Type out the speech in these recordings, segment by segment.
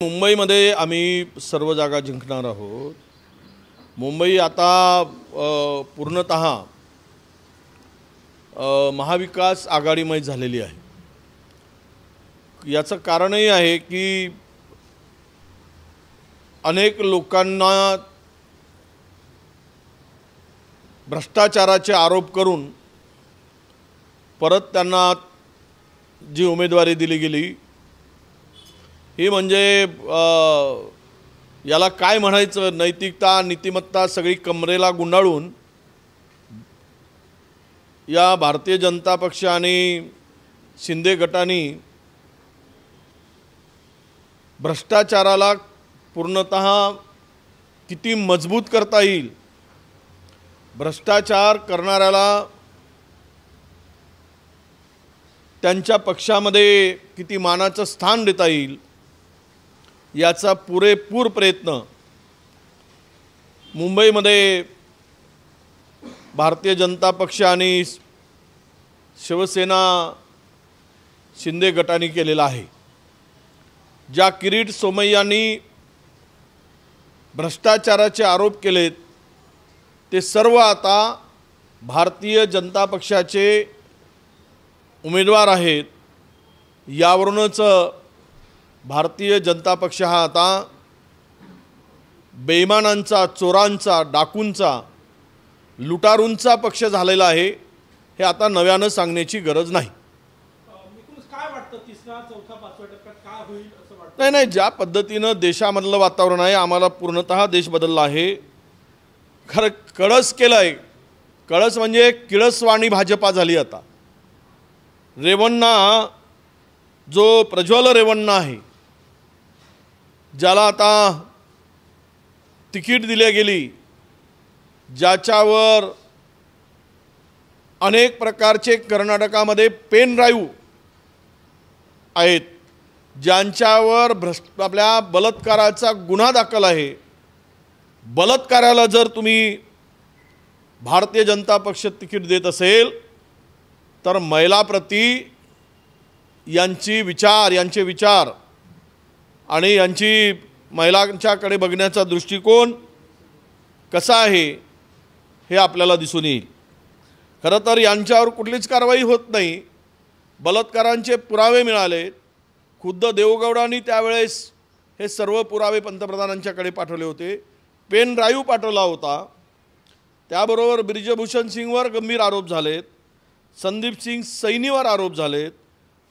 मुंबईमध्ये आम्ही सर्व जागा जिंकणार आहोत। मुंबई आता पूर्णतः महाविकास आघाडीमय झालेली आहे। याचं कारणही आहे की अनेक लोकांना भ्रष्टाचाराचे आरोप करून परत त्यांना जी उमेदवारी दिली गेली ही म्हणजे याला काय म्हणायचं, नैतिकता नीतिमत्ता सगळी कमरेला गुंडाळून या भारतीय जनता पक्ष आणि शिंदे गटाने भ्रष्टाचाराला पूर्णतः किती मजबूत करता येईल, भ्रष्टाचार करणाऱ्याला त्यांच्या पक्षामध्ये किती मानाचं स्थान देता येईल याचा पुरेपूर प्रयत्न मुंबईमध्ये भारतीय जनता पक्ष आणि शिवसेना शिंदे गटाने केलेला आहे। ज्या किरीट सोमय्यांनी भ्रष्टाचाराचे आरोप केलेत ते सर्व आता भारतीय जनता पक्षाचे उमेदवार आहेत। यावरूनच भारतीय जनता पक्ष हा आता बेईमानांचा, चोरांचा, डाकूंचा, लुटारूंचा पक्ष झालेला आहे। हे आता नव्यानं सांगण्याची गरज नाही। काय वाटतं तिसरा चौथा पाचवा टप्प्यात काय होईल असं वाटतं? नाही, ज्या पद्धतीनं देशामधलं वातावरण आहे, आम्हाला पूर्णतः देश बदलला आहे। खरं कळस केलं आहे, कळस म्हणजे किळसवाणी भाजपा झाली आता। रेवण्णा जो प्रज्वल रेवण्णा आहे, ज्याला आता तिकीट दिली गेली, ज्याच्यावर अनेक प्रकारचे कर्नाटकामध्ये पेन ड्राईव्ह आहेत, ज्यांच्यावर आपल्या बलात्काराचा गुन्हा दाखल आहे, बलात्काराला जर तुम्ही भारतीय जनता पक्ष तिकीट देत असेल तर महिलाप्रती यांचे विचार आणि यांची महिलांच्याकडे बघण्याचा दृष्टिकोन कसा आहे हे आपल्याला दिसून येईल। खरं तर यांच्यावर कुठलीच कारवाई होत नाही। बलात्कारांचे पुरावे मिळाले, खुद्द देवेगौडांनी त्यावेळेस हे सर्व पुरावे पंतप्रधानांच्याकडे पाठवले होते, पेन ड्राईव्ह पाठवला होता। त्याबरोबर ब्रिजभूषण सिंगवर गंभीर आरोप झालेत, संदीप सिंग सैनीवर आरोप झालेत,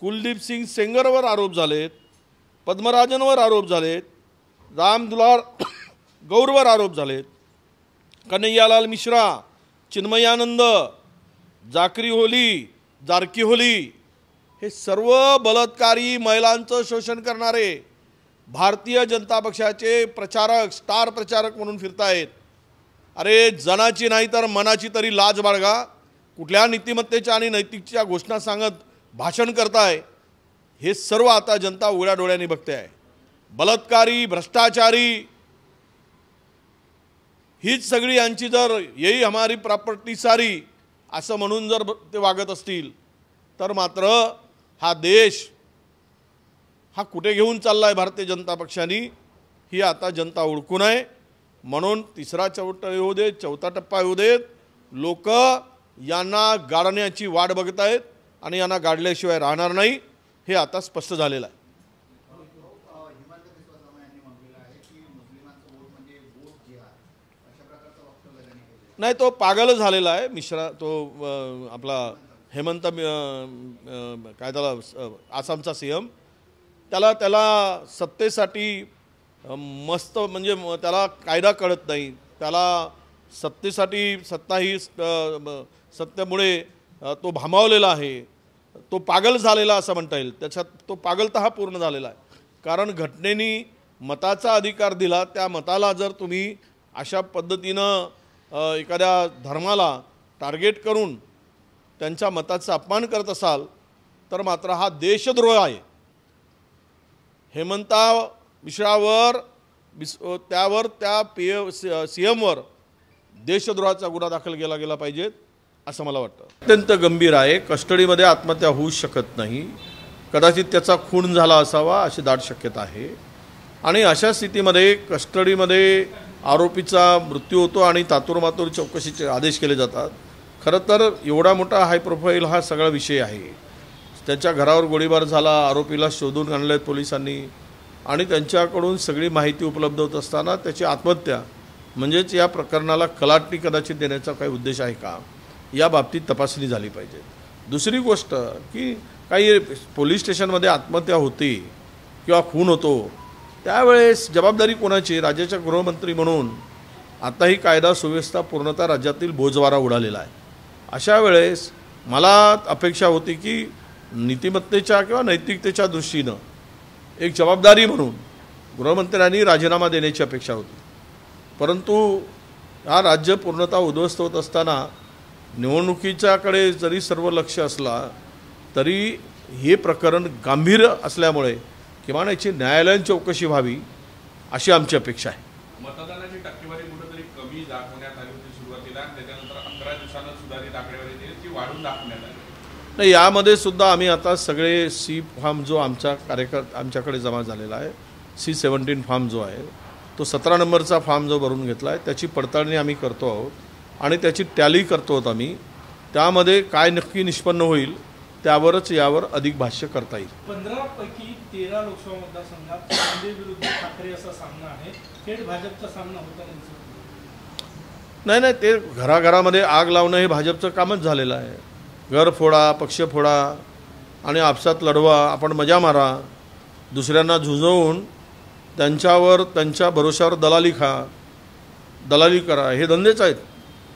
कुलदीप सिंग सेंगरवर आरोप झालेत, पद्मराजनवर आरोप झालेत, रामदुलार गौरवर आरोप झालेत, कन्हैयालाल मिश्रा, चिन्मयानंद, जारकी होली हे सर्व बलात्कारी महिलांचं शोषण करणारे भारतीय जनता पक्षाचे प्रचारक, स्टार प्रचारक म्हणून फिरतायत। अरे जनाची नाही तर मनाची तरी लाज बाळगा। कुठल्या नीतिमत्तेच्या आणि नैतिकच्या घोषणा सांगत भाषण करताय, हे सर्व आता जनता उघड्या डोळ्यांनी बघते आहे। बलात्कारी, भ्रष्टाचारी हीच सगळी यांची जर यही हमारी प्रॉपर्टी सारी असं म्हणून जर ते वागत असतील तर मात्र हा देश हा कुठे घेऊन चाललाय भारतीय जनता पक्षाने ही आता जनता ओळखून आहे। म्हणून तिसरा चौथा येऊ देत, चौथा टप्पा येऊ देत, लोक यांना गाडण्याची वाट बघत आहेत आणि यांना गाडल्याशिवाय राहणार नाही, हे आता स्पष्ट झालेलं आहे। नाही, तो पागल झालेला आहे मिश्रा, तो आपला हेमंत काय त्याला आसामचा सीएम, त्याला सत्तेसाठी मस्त म्हणजे त्याला कायदा कळत नाही, त्याला सत्तेसाठी सत्ता ही सत्तेमुळे तो भामावलेला आहे, तो पागल झालेला असं म्हणता येईल। त्याच्यात तो पागलता हा पूर्ण झालेला आहे। कारण घटनेने मताचा अधिकार दिला, त्या मताला जर तुम्ही अशा पद्धतीनं एखाद्या धर्माला टार्गेट करून त्यांच्या मताचा अपमान करत असाल तर मात्र हा देशद्रोह आहे। हेमंता मिश्रावर त्यावर त्या सीएमवर देशद्रोहाचा गुन्हा दाखल केला गेला पाहिजे असं मला वाटतं। अत्यंत गंभीर आहे, कस्टडीमध्ये आत्महत्या होऊ शकत नाही, कदाचित त्याचा खून झाला असावा अशी दाट शक्यता आहे आणि अशा स्थितीमध्ये कस्टडीमध्ये आरोपीचा मृत्यू होतो आणि तातूरमातूर चौकशीचे आदेश केले जातात. खरं तर एवढा मोठा हाय प्रोफाईल हा सगळा विषय आहे. त्याच्या घरावर गोळीबार झाला, आरोपीला शोधून आणले पोलिसांनी आणि त्यांच्याकडून सगळी माहिती उपलब्ध होत असताना त्याची आत्महत्या म्हणजेच या प्रकरणाला कलाटणी कदाचित देण्याचा काही उद्देश आहे का, या बाबतीत तपासणी झाली पाहिजे. दुसरी गोष्ट की काही पोलीस स्टेशनमध्ये आत्महत्या होती किंवा खून होतो त्यावेळेस जबाबदारी कोणाची? राज्याच्या गृहमंत्री म्हणून आता ही कायदा सुव्यवस्था पूर्णतः राज्यातील बोजवारा उडालेला आहे. अशा वेळेस मला अपेक्षा होती की नीतिमत्तेच्या किंवा नैतिकतेच्या दृष्टीनं एक जबाबदारी म्हणून गृहमंत्र्यांनी राजीनामा देण्याची अपेक्षा होती. परंतु हा राज्य पूर्णतः उद्ध्वस्त होत असताना निवडणुकीच्याकडे जरी सर्व लक्ष असला तरी हे प्रकरण गांभीर्य असल्यामुळे किमान याची न्यायालयीन चौकशी व्हावी अशी आमची अपेक्षा आहे. मतदानाची टक्केवारी कुठेतरी कमी दाखवण्यात आली होती सुरुवातीला, त्याच्यानंतर 11 दिवसांना सुधारित आकडेवारी दिली ती वाढून दाखवण्यात आली. नाही, यामध्ये सुद्धा आम्ही आता सगळे सी फॉर्म जो आमच्याकडे जमा झालेला आहे, C-17 फॉर्म जो आहे तो 17 नंबरचा फॉर्म जो भरून घेतला आहे त्याची पडताळणी आम्ही करतो आहोत आणि त्याची टॅली करतो आहोत आम्ही. त्यामध्ये काय नक्की निष्पन्न होईल त्यावरच यावर अधिक भाष्य करता येईल. 15 पैकी 13 लोकसभा मतदारसंघात शिंदे विरुद्ध ठाकरे असा सामना आहे. थेट भाजपचा सामना होता नाही, ते घराघरामध्ये आग लावणं हे भाजपचं कामच झालेलं आहे. घर फोडा, पक्ष फोडा आणि आपसात लढवा, आपण मजा मारा, दुसऱ्यांना झुंजवून त्यांच्यावर त्यांच्या भरोशावर दलाली करा, हे धंदेच आहेत.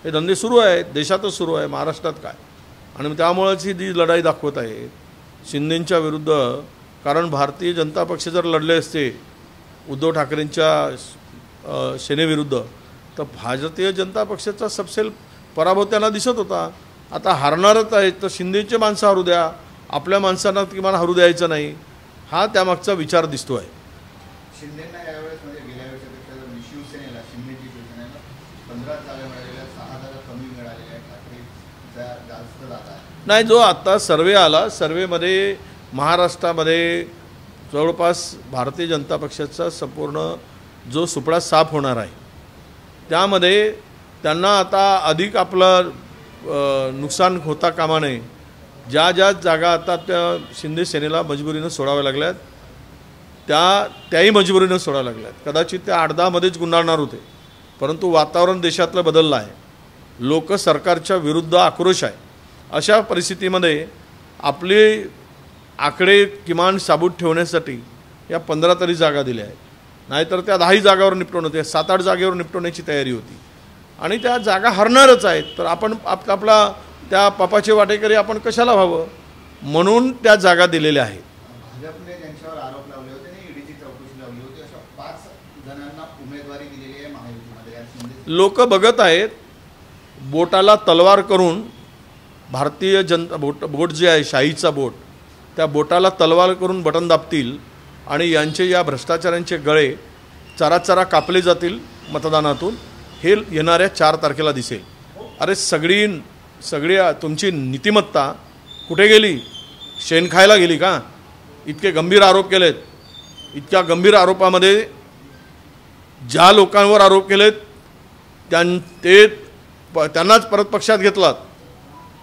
हे धंदे सुरू आहेत, देशातच सुरू आहे, महाराष्ट्रात काय. आणि त्यामुळेच ही जी लढाई दाखवत आहे शिंदेंच्या विरुद्ध. कारण भारतीय जनता पक्ष जर लढले असते उद्धव ठाकरेंच्या सेनेविरुद्ध तर भारतीय जनता पक्षाचा सपसेल पराभव त्यांना दिसत होता. आता हारणारच आहेत तर शिंदेचे माणसं हरू द्या, आपल्या माणसांना किमान हरू द्यायचं नाही, हा त्यामागचा विचार दिसतो आहे. शिंदेंना यावेळेस म्हणजे गेल्या वेळेपेक्षा शिवसेनेला शिंदेची शिवसेनेला 15 जागा मिळालेल्या, 6 जागा कमी मिळालेल्या आहेत, ठाकरे जास्त जागा आहे. नाही, जो आत्ता सर्वे आला, सर्वेमध्ये महाराष्ट्रामध्ये जवळपास भारतीय जनता पक्षाचा संपूर्ण जो सुपडा साफ होणार आहे त्यामध्ये त्यांना आता अधिक आपलं नुकसान होता कामा नये. ज्या जागा आता त्या शिंदे सेनेला मजबुरीनं सोडाव्या लागल्यात त्याही मजबुरीनं सोडाव्या लागल्यात. कदाचित त्या 8-10मध्येच गुंडाळणार होते, परंतु वातावरण देशातलं बदललं आहे. लोक सरकारच्या विरुद्ध आक्रोश आहे. अशा परिस्थितीमध्ये आपले आकडे किमान साबूत ठेवण्यासाठी या 15 तरी जागा दिल्या आहेत. नाहीतर त्या 10 जागावर निपटवून होते, 7-8 जागेवर निपटवण्याची तयारी होती आणि त्या जागा हरणारच आहेत. तर आपण आपला त्या पापाचे वाटेकरी आपण कशाला व्हावं म्हणून त्या जागा दिलेल्या आहेत. भाजपने ज्यांच्यावर आरोप लावले होते आणि ईडीची चौकशी लावली होती अशा 5 जणांना उमेदवारी दिलेली आहे महायुतीमध्ये. लोक बघत आहेत, बोटाला तलवार करून भारतीय जनता बोट जे आहे शाहीचा बोट, त्या बोटाला तलवार करून बटन दाबतील आणि यांचे या भ्रष्टाचारांचे गळे चराचरा कापले जातील मतदानातून. हे येणाऱ्या 4 तारखेला दिसेल. अरे सगळी तुमची नीतिमत्ता कुठे गेली? शेण खायला गेली का? इतके गंभीर आरोप केलेत, इतक्या गंभीर आरोपामध्ये ज्या लोकांवर आरोप केलेत त्यांनाच परत पक्षात घेतलात.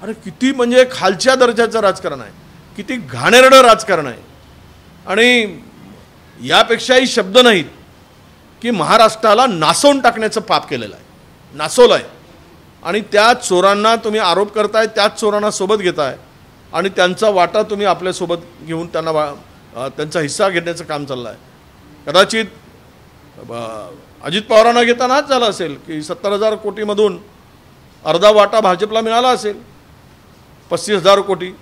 अरे किती म्हणजे खालच्या दर्जाचं राजकारण आहे, किती घाणेरडं राजकारण आहे. आणि यापेक्षाही शब्द नाहीत की महाराष्ट्राला नासवून टाकण्याचं पाप केलेलं आहे, नासवलं आहे. आणि त्या चोरांना तुम्ही आरोप करताय, त्याच चोरांना सोबत घेताय आणि त्यांचा वाटा तुम्ही आपल्यासोबत घेऊन त्यांचा हिस्सा घेण्याचं काम चाललं आहे. कदाचित अजित पवारांना घेताना हाच झाला असेल की 70,000 कोटीमधून अर्धा वाटा भाजपला मिळाला असेल, 35,000 कोटी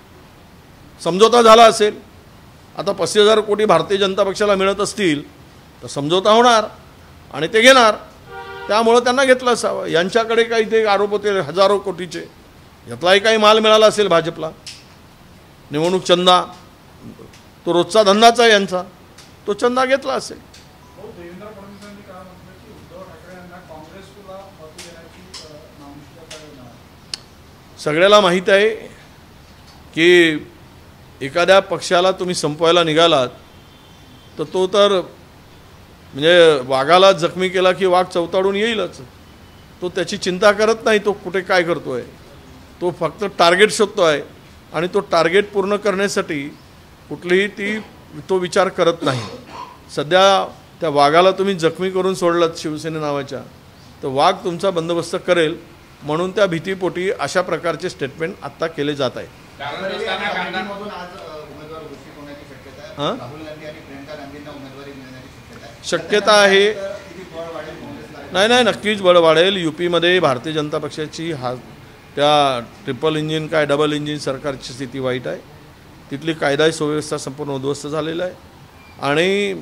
समझोता झाला असेल. आता 35,000 कोटी भारतीय जनता पक्षाला मिळत असतील तर समझोता होणार आणि ते घेणार, त्यामुळं त्यांना घेतलं असावं. यांच्याकडे काही ते आरोप होते हजारो कोटीचे, यातलाही काही माल मिळाला असेल भाजपला. निवडणूक चंदा तो रोजचा धंदाच आहे यांचा, तो चंदा घेतला असेल. देवेंद्र फडणवीसांनी काय म्हटलं की उद्धव ठाकरे यांना काँग्रेसला मतं देण्याची नामुष्की. सगळ्याला माहीत आहे की एखाद्या पक्षाला तुम्ही संपवायला निघालात तर तो तर म्हणजे वाघाला जखमी केला की वाघ चवताळून येईलच. तो त्याची चिंता करत नाही तो कुठे काय करतोय, तो फक्त टार्गेट शोधतो आहे आणि तो टार्गेट पूर्ण करण्यासाठी कुठलीही तो विचार करत नाही. सध्या त्या वाघाला तुम्ही जखमी करून सोडलात शिवसेने नावाच्या, तर वाघ तुमचा बंदोबस्त करेल म्हणून त्या भीतीपोटी अशा प्रकारचे स्टेटमेंट आत्ता केले जात आहे. आज उमेदवार घोषित होण्याची शक्यता आहे. हां? राहुल गांधी आणि प्रियंका गांधींना उमेदवारी मिळण्याची शक्यता आहे. शक्यता आहे. किती बळ वाढेल काँग्रेसला? नाही, नक्कीच बळ वाढेल. यूपीमध्ये भारतीय जनता पक्षाची त्या ट्रिपल इंजिन काय डबल इंजिन सरकारची स्थिती वाईट आहे. तिथली कायदा सुव्यवस्था संपूर्ण उद्ध्वस्त झालेला आहे आणि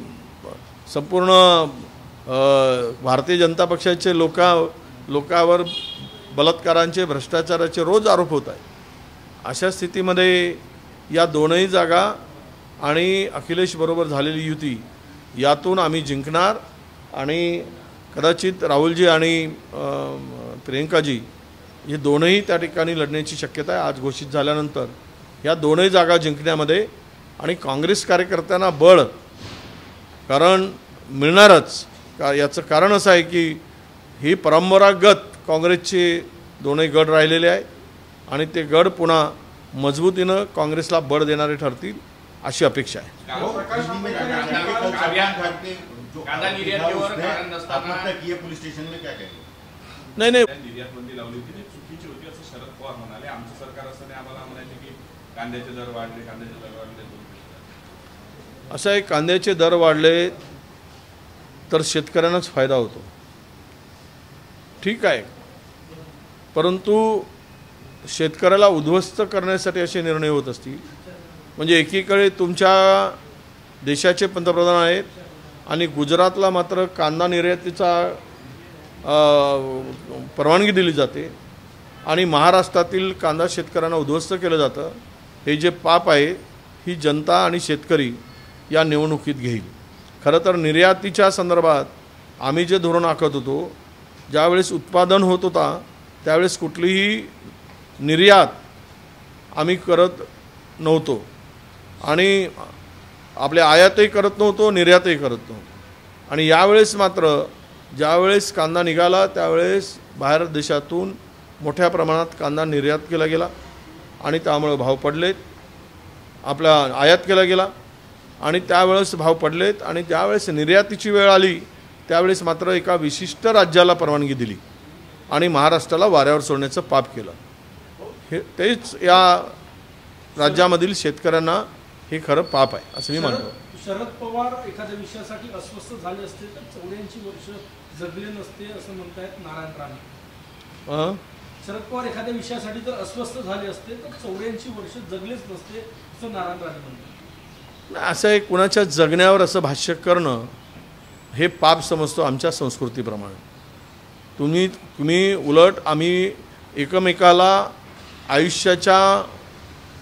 संपूर्ण भारतीय जनता पक्षाचे लोकांवर बलात्कारांचे भ्रष्टाचाराचे रोज आरोप होत आहे. अशा स्थितीमध्ये या दोनही जागा आणि अखिलेश बरोबर झालेली युती यातून आम्ही जिंकणार आणि कदाचित राहुलजी आणि प्रियंकाजी हे दोनही त्या ठिकाणी लढण्याची शक्यता आहे. आज घोषित झाल्यानंतर या दोनही जागा जिंकण्यामध्ये आणि काँग्रेस कार्यकर्त्यांना बळ कारण मिळणारच. याचं कारण असं आहे की ही परंपरागत काँग्रेसचे दोनही गड राहिलेले आहे आणि ते गड पुन्हा मजबूतीनं काँग्रेसला बळ देणारे ठरतील अशी अपेक्षा आहे. पुलिस स्टेशन में क्या कहेंगे? नाही निर्यात बंदी लावली होती ती चुकीची होती असं शरद पवार म्हणाले. आमचं सरकार असताना आम्हाला म्हणायचे की कांद्याचे दर वाढले. असं आहे, कांद्याचे दर वाढले तर शेतकऱ्यांनाच फायदा होतो, ठीक आहे, परंतु शेतकऱ्याला उद्ध्वस्त करण्यासाठी असे निर्णय होत असतील. म्हणजे एकीकडे तुमच्या देशाचे पंतप्रधान आहेत आणि गुजरातला मात्र कांदा निर्यातीचा परवानगी दिली जाते आणि महाराष्ट्रातील कांदा शेतकऱ्यांना उद्ध्वस्त केलं जातं. हे जे पाप आहे ही जनता आणि शेतकरी या निवडणुकीत घेईल. खरं तर निर्यातीच्या संदर्भात आम्ही जे धोरण आखत होतो, ज्यावेळेस उत्पादन होत होता त्यावेळेस कुठलीही निर्यात आम्ही करत नव्हतो आणि आपले आयातही करत नव्हतो, निर्यातही करत नव्हतो. आणि यावेळेस मात्र ज्यावेळेस कांदा निघाला त्यावेळेस बाहेर देशातून मोठ्या प्रमाणात कांदा निर्यात केला गेला आणि त्यामुळे भाव पडलेत. आपला आयात केला गेला आणि त्यावेळेस भाव पडलेत आणि ज्यावेळेस निर्यातीची वेळ आली त्यावेळेस मात्र एका विशिष्ट राज्याला परवानगी दिली आणि महाराष्ट्राला वाऱ्यावर सोडण्याचं पाप केलं. हे तेच या राज्यामधील शेतकऱ्यांना हे खरं पाप आहे असं मी म्हणतो. शरद पवार एखाद्या विषयासाठी अस्वस्थ झाले असते तर 84 वर्ष जगले नसते असं म्हणतायत नारायण राणे. शरद पवार एखाद्या विषयासाठी जर अस्वस्थ झाले असते तर 84 वर्ष जगलेच नसते असं नारायण राणे म्हणतात. असं आहे, कुणाच्या जगण्यावर असं भाष्य करणं हे पाप समजतो आमच्या संस्कृतीप्रमाणे. तुम्ही उलट आम्ही एकमेकाला आयुष्याच्या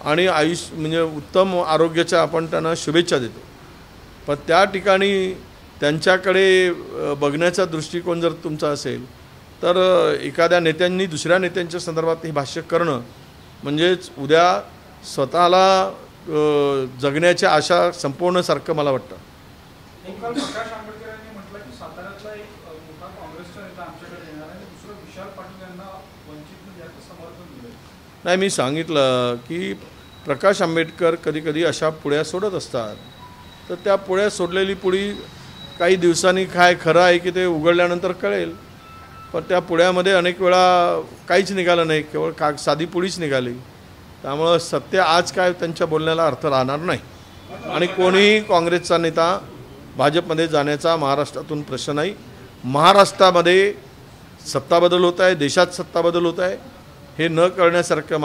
आणि म्हणजे उत्तम आरोग्याच्या आपण त्यांना शुभेच्छा देतो, पण त्या ठिकाणी त्यांच्याकडे बघण्याचा दृष्टिकोन जर तुमचा असेल तर एखाद्या नेत्यांनी दुसऱ्या नेत्यांच्या संदर्भात हे भाष्य करणं म्हणजेच उद्या स्वतःला जगण्याच्या आशा संपवण्यासारखं मला वाटतं. प्रकाश आंबेडकर यांनी म्हटलं की साताऱ्यातला एक मोठा काँग्रेसचा नेता आमच्याकडे येणार आणि दुसरं विशाल पाटील यांना वंचितनं जास्त समर्थन दिलं. नाही, मी सांगितलं की प्रकाश आंबेडकर कधीकधी अशा पुळ्या सोडत असतात, तर त्या पुळ्या सोडलेली पुळी काही दिवसांनी काय खरं आहे की ते उघडल्यानंतर कळेल, पण त्या पुळ्यामध्ये अनेक वेळा काहीच निघालं नाही, केवळ साधी पुळीच निघाली. त्यामुळं सत्य आज काय त्यांच्या बोलण्याला अर्थ राहणार नाही आणि कोणीही काँग्रेसचा नेता भाजपमध्ये जाण्याचा महाराष्ट्रातून प्रश्न नाही. महाराष्ट्रामध्ये सत्ता बदल होत आहे, देशात सत्ता बदल होत आहे, हे न कळण्यासारखं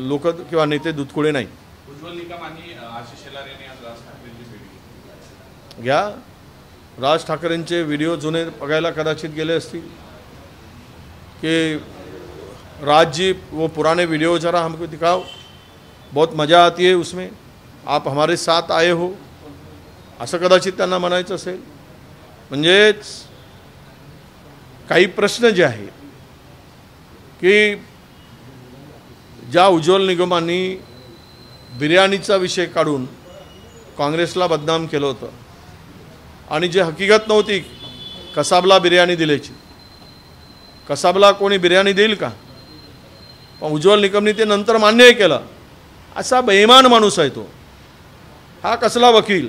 लोक किंवा नेते दुधकुळे नाही. उज्ज्वल निकम आणि आशिष शेलार यांनी आज राज ठाकरेंची भेट घ्या. राज ठाकरेंचे व्हिडिओ जुने बघायला कदाचित गेले असतील कि राज जी वो पुराने वीडियो जरा हमको दिखाओ, बहुत मज़ा आती है उसमें, आप हमारे साथ आए हो, असं कदाचित त्यांना म्हणायचं असेल. म्हणजेच काही प्रश्न जे आहेत की ज्या उज्ज्वल निगमांनी बिर्याणीचा विषय काढून काँग्रेसला बदनाम केलं होतं आणि जी हकीकत नव्हती कसाबला बिर्याणी दिल्याची. कसाबला कोणी बिर्याणी देईल का? पण उज्ज्वल निकमनी ते नंतर मान्यही केलं. असा बेईमान माणूस आहे तो. हा कसला वकील?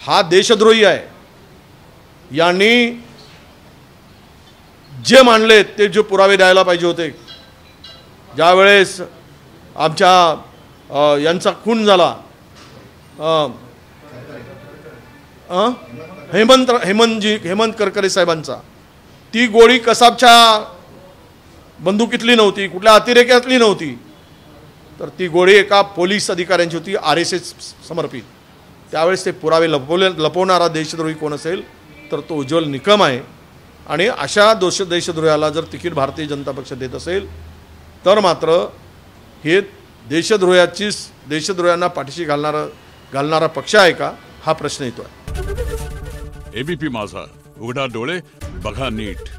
हा देशद्रोही आहे. यांनी जे मांडले ते जे पुरावे द्यायला पाहिजे होते. ज्यावेळेस आमच्या यांचा खून झाला, हेमंत करकरे साहेबांचा, ती गोळी कसाबच्या बंदुकीतली नव्हती, कुठल्या अतिरेक्यातली नव्हती, तर ती गोळी एका पोलीस अधिकाऱ्यांची होती, RSS समर्पित. त्यावेळेस ते पुरावे लपवणारा देशद्रोही कोण असेल तर तो उज्ज्वल निकम आहे. आणि अशा देशद्रोहाला जर तिकीट भारतीय जनता पक्ष देत असेल तर मात्र हे देशद्रोह्यांना पाठीशी घालणारा पक्ष आहे का, हा प्रश्न येतो आहे. ABP माझा, उघडा डोळे बघा नीट.